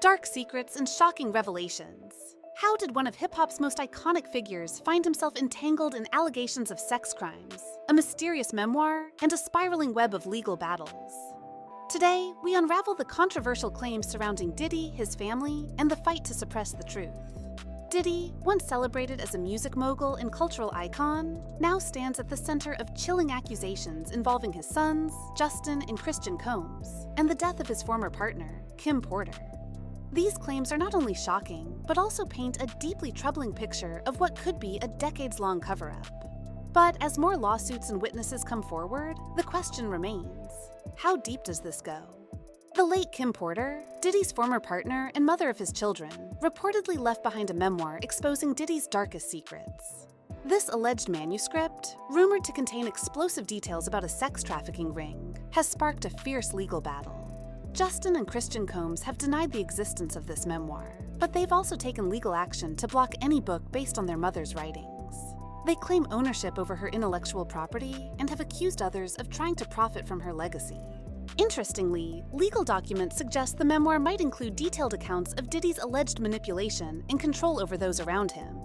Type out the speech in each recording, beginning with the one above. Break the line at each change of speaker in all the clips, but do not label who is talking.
dark secrets, and shocking revelations. How did one of hip-hop's most iconic figures find himself entangled in allegations of sex crimes, a mysterious memoir, and a spiraling web of legal battles? Today, we unravel the controversial claims surrounding Diddy, his family, and the fight to suppress the truth. Diddy, once celebrated as a music mogul and cultural icon, now stands at the center of chilling accusations involving his sons, Justin and Christian Combs, and the death of his former partner, Kim Porter. These claims are not only shocking, but also paint a deeply troubling picture of what could be a decades-long cover-up. But as more lawsuits and witnesses come forward, the question remains: how deep does this go? The late Kim Porter, Diddy's former partner and mother of his children, reportedly left behind a memoir exposing Diddy's darkest secrets. This alleged manuscript, rumored to contain explosive details about a sex trafficking ring, has sparked a fierce legal battle. Justin and Christian Combs have denied the existence of this memoir, but they've also taken legal action to block any book based on their mother's writings. They claim ownership over her intellectual property and have accused others of trying to profit from her legacy. Interestingly, legal documents suggest the memoir might include detailed accounts of Diddy's alleged manipulation and control over those around him.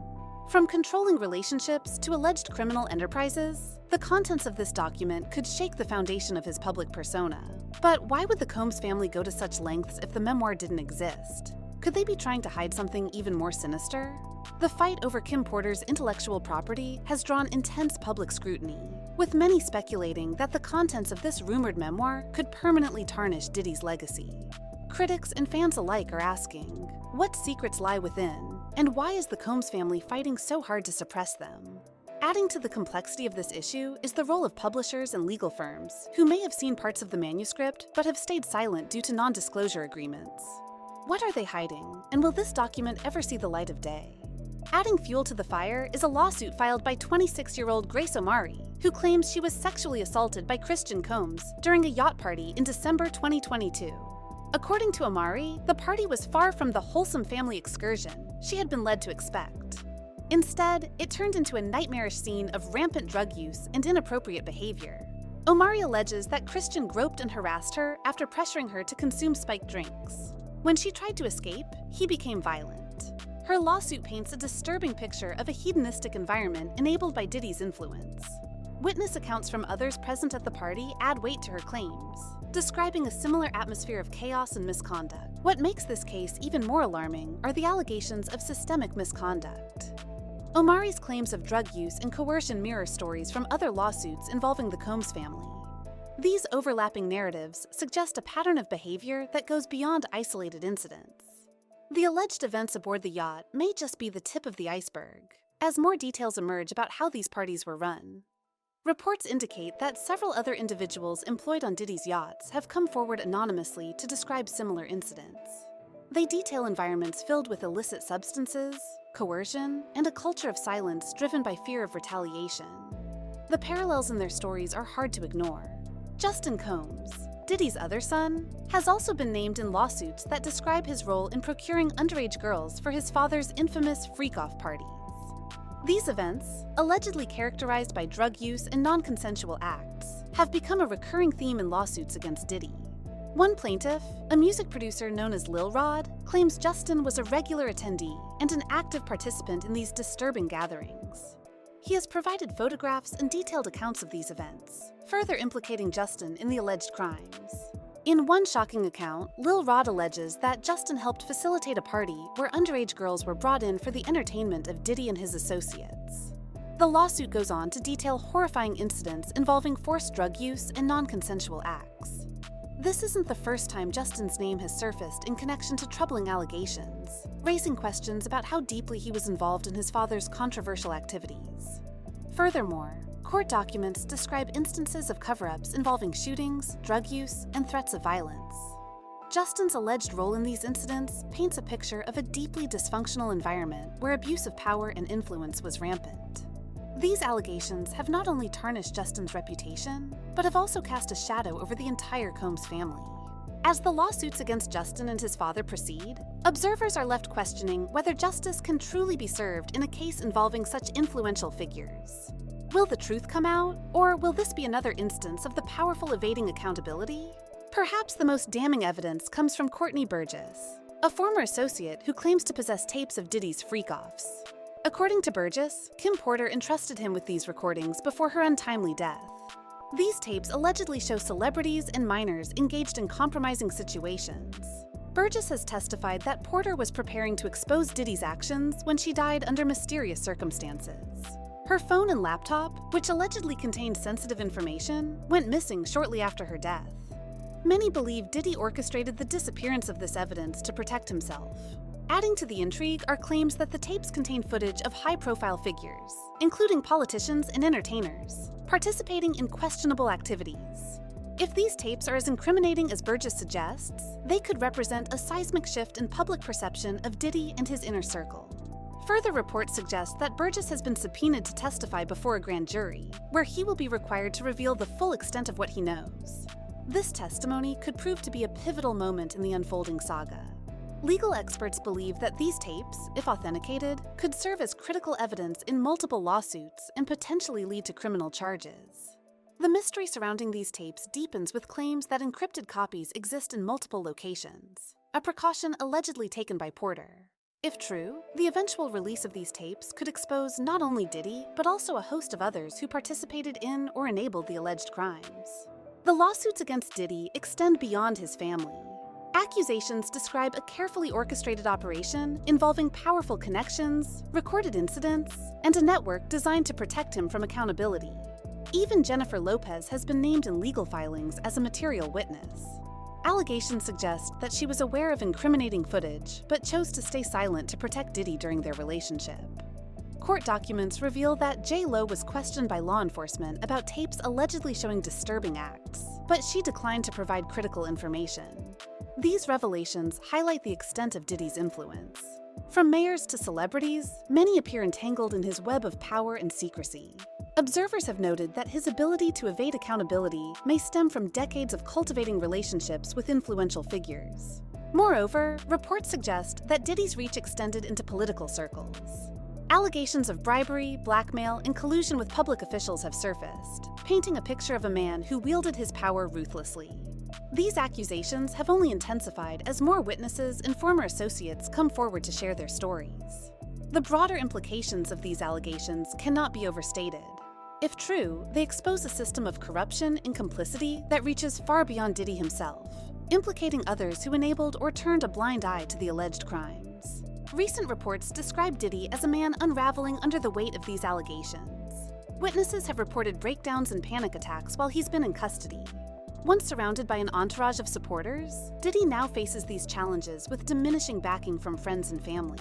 From controlling relationships to alleged criminal enterprises, the contents of this document could shake the foundation of his public persona. But why would the Combs family go to such lengths if the memoir didn't exist? Could they be trying to hide something even more sinister? The fight over Kim Porter's intellectual property has drawn intense public scrutiny, with many speculating that the contents of this rumored memoir could permanently tarnish Diddy's legacy. Critics and fans alike are asking, what secrets lie within, and why is the Combs family fighting so hard to suppress them? Adding to the complexity of this issue is the role of publishers and legal firms, who may have seen parts of the manuscript but have stayed silent due to non-disclosure agreements. What are they hiding, and will this document ever see the light of day? Adding fuel to the fire is a lawsuit filed by 26-year-old Grace Omari, who claims she was sexually assaulted by Christian Combs during a yacht party in December 2022. According to Omari, the party was far from the wholesome family excursion she had been led to expect. Instead, it turned into a nightmarish scene of rampant drug use and inappropriate behavior. Omari alleges that Christian groped and harassed her after pressuring her to consume spiked drinks. When she tried to escape, he became violent. Her lawsuit paints a disturbing picture of a hedonistic environment enabled by Diddy's influence. Witness accounts from others present at the party add weight to her claims, describing a similar atmosphere of chaos and misconduct. What makes this case even more alarming are the allegations of systemic misconduct. Omari's claims of drug use and coercion mirror stories from other lawsuits involving the Combs family. These overlapping narratives suggest a pattern of behavior that goes beyond isolated incidents. The alleged events aboard the yacht may just be the tip of the iceberg, as more details emerge about how these parties were run. Reports indicate that several other individuals employed on Diddy's yachts have come forward anonymously to describe similar incidents. They detail environments filled with illicit substances, coercion, and a culture of silence driven by fear of retaliation. The parallels in their stories are hard to ignore. Justin Combs, Diddy's other son, has also been named in lawsuits that describe his role in procuring underage girls for his father's infamous freak-off parties. These events, allegedly characterized by drug use and non-consensual acts, have become a recurring theme in lawsuits against Diddy. One plaintiff, a music producer known as Lil Rod, claims Justin was a regular attendee and an active participant in these disturbing gatherings. He has provided photographs and detailed accounts of these events, further implicating Justin in the alleged crimes. In one shocking account, Lil Rod alleges that Justin helped facilitate a party where underage girls were brought in for the entertainment of Diddy and his associates. The lawsuit goes on to detail horrifying incidents involving forced drug use and non-consensual acts. This isn't the first time Justin's name has surfaced in connection to troubling allegations, raising questions about how deeply he was involved in his father's controversial activities. Furthermore, court documents describe instances of cover-ups involving shootings, drug use, and threats of violence. Justin's alleged role in these incidents paints a picture of a deeply dysfunctional environment where abuse of power and influence was rampant. These allegations have not only tarnished Justin's reputation, but have also cast a shadow over the entire Combs family. As the lawsuits against Justin and his father proceed, observers are left questioning whether justice can truly be served in a case involving such influential figures. Will the truth come out, or will this be another instance of the powerful evading accountability? Perhaps the most damning evidence comes from Courtney Burgess. a former associate who claims to possess tapes of Diddy's freak-offs. According to Burgess, Kim Porter entrusted him with these recordings before her untimely death. These tapes allegedly show celebrities and minors engaged in compromising situations. Burgess has testified that Porter was preparing to expose Diddy's actions when she died under mysterious circumstances. Her phone and laptop, which allegedly contained sensitive information, went missing shortly after her death. Many believe Diddy orchestrated the disappearance of this evidence to protect himself. Adding to the intrigue are claims that the tapes contain footage of high-profile figures, including politicians and entertainers, participating in questionable activities. If these tapes are as incriminating as Burgess suggests, they could represent a seismic shift in public perception of Diddy and his inner circle. Further reports suggest that Burgess has been subpoenaed to testify before a grand jury, where he will be required to reveal the full extent of what he knows. This testimony could prove to be a pivotal moment in the unfolding saga. Legal experts believe that these tapes, if authenticated, could serve as critical evidence in multiple lawsuits and potentially lead to criminal charges. The mystery surrounding these tapes deepens with claims that encrypted copies exist in multiple locations, a precaution allegedly taken by Porter. If true, the eventual release of these tapes could expose not only Diddy, but also a host of others who participated in or enabled the alleged crimes. The lawsuits against Diddy extend beyond his family. Accusations describe a carefully orchestrated operation involving powerful connections, recorded incidents, and a network designed to protect him from accountability. Even Jennifer Lopez has been named in legal filings as a material witness. Allegations suggest that she was aware of incriminating footage, but chose to stay silent to protect Diddy during their relationship. Court documents reveal that J.Lo was questioned by law enforcement about tapes allegedly showing disturbing acts, but she declined to provide critical information. These revelations highlight the extent of Diddy's influence. From mayors to celebrities, many appear entangled in his web of power and secrecy. Observers have noted that his ability to evade accountability may stem from decades of cultivating relationships with influential figures. Moreover, reports suggest that Diddy's reach extended into political circles. Allegations of bribery, blackmail, and collusion with public officials have surfaced, painting a picture of a man who wielded his power ruthlessly. These accusations have only intensified as more witnesses and former associates come forward to share their stories. The broader implications of these allegations cannot be overstated. If true, they expose a system of corruption and complicity that reaches far beyond Diddy himself, implicating others who enabled or turned a blind eye to the alleged crimes. Recent reports describe Diddy as a man unraveling under the weight of these allegations. Witnesses have reported breakdowns and panic attacks while he's been in custody. Once surrounded by an entourage of supporters, Diddy now faces these challenges with diminishing backing from friends and family.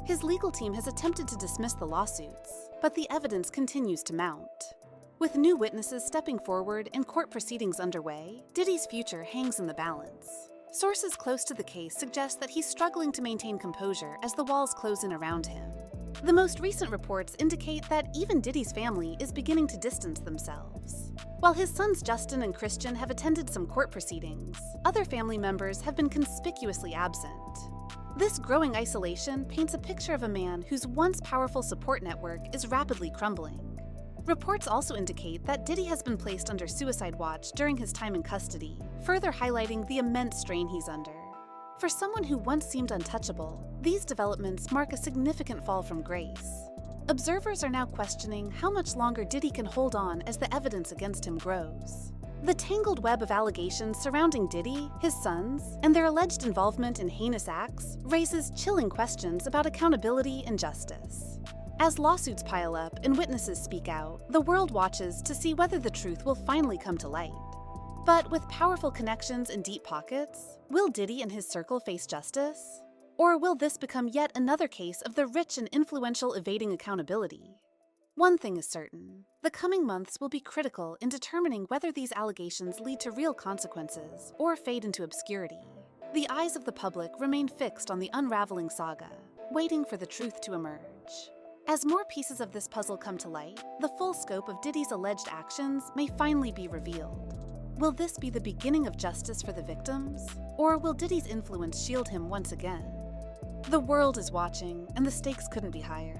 His legal team has attempted to dismiss the lawsuits, but the evidence continues to mount. With new witnesses stepping forward and court proceedings underway, Diddy's future hangs in the balance. Sources close to the case suggest that he's struggling to maintain composure as the walls close in around him. The most recent reports indicate that even Diddy's family is beginning to distance themselves. While his sons Justin and Christian have attended some court proceedings, other family members have been conspicuously absent. This growing isolation paints a picture of a man whose once powerful support network is rapidly crumbling. Reports also indicate that Diddy has been placed under suicide watch during his time in custody, further highlighting the immense strain he's under. For someone who once seemed untouchable, these developments mark a significant fall from grace. Observers are now questioning how much longer Diddy can hold on as the evidence against him grows. The tangled web of allegations surrounding Diddy, his sons, and their alleged involvement in heinous acts raises chilling questions about accountability and justice. As lawsuits pile up and witnesses speak out, the world watches to see whether the truth will finally come to light. But with powerful connections and deep pockets, will Diddy and his circle face justice? Or will this become yet another case of the rich and influential evading accountability? One thing is certain: the coming months will be critical in determining whether these allegations lead to real consequences or fade into obscurity. The eyes of the public remain fixed on the unraveling saga, waiting for the truth to emerge. As more pieces of this puzzle come to light, the full scope of Diddy's alleged actions may finally be revealed. Will this be the beginning of justice for the victims, or will Diddy's influence shield him once again? The world is watching, and the stakes couldn't be higher.